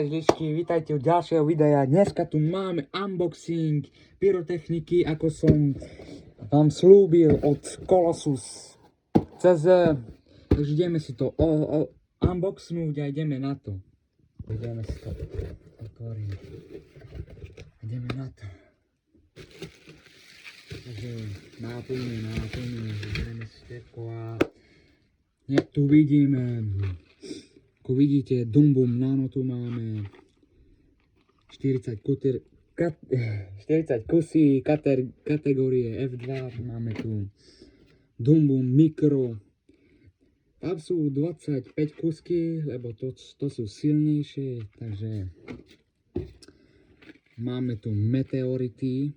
Lišky, vítajte u ďalšieho videa. Dneska tu máme unboxing pyrotechniky, ako som vám slúbil, od Colossus CZ. Takže ideme si to unboxnúť a ideme na to. Ideme si to otvoriť. Ideme na to. Takže náplňme, ideme si všetko a hneď tu vidíme. Ako vidíte, Dum Bum Nano tu máme 40 kusí kategórie F2, máme tu Dum Bum Micro. Tam sú 25 kusky, lebo to sú silnejšie, takže máme tu Meteority.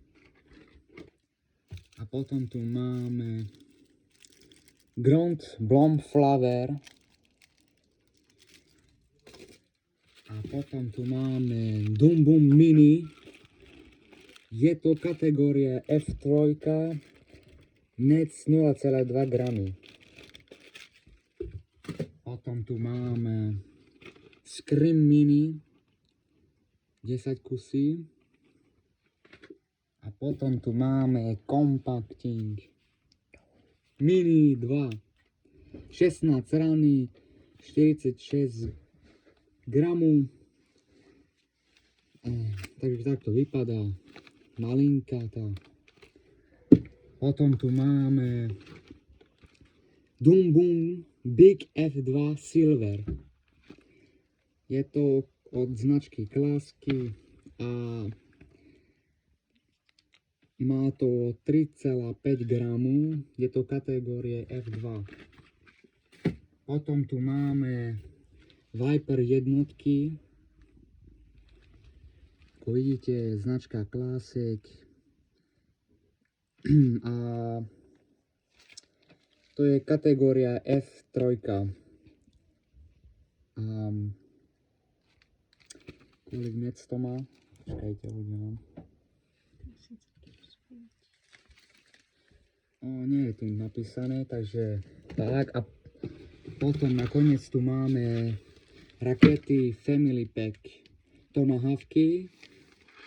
A potom tu máme Grand Blom Flower. A potom tu máme Dum Bum Mini. Je to kategória F3, NEC 0,2 gramy. Potom tu máme Scream Mini 10 kusí. A potom tu máme Compacting Mini 2 16 rany 46 gramu. Takže takto vypadá malinká tá. Potom tu máme Dum Bum Big F2 Silver. Je to od značky Klasky a má to 3,5 gramu. Je to kategórie F2. Potom tu máme Viper jednotky. Ako vidíte, značka Classic. A to je kategória F3. Kolik nec to má? Počkajte, uvidím. Nie je tu napísané, takže tak. A potom nakoniec tu máme rakety Family Pack Tomahawky.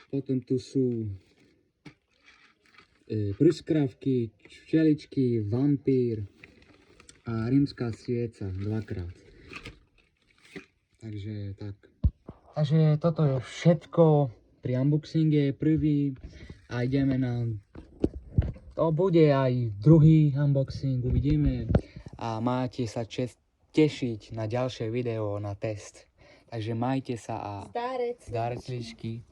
Potom tu sú pryskrávky, včeličky, vampír a rímska svieca dvakrát. Takže tak. Takže toto je všetko pri unboxinge prvý a ideme na... To bude aj druhý unboxing, uvidíme. A máte sa tešiť na ďalšie video, na test. Takže majte sa a Zdarec. zdarec lišky.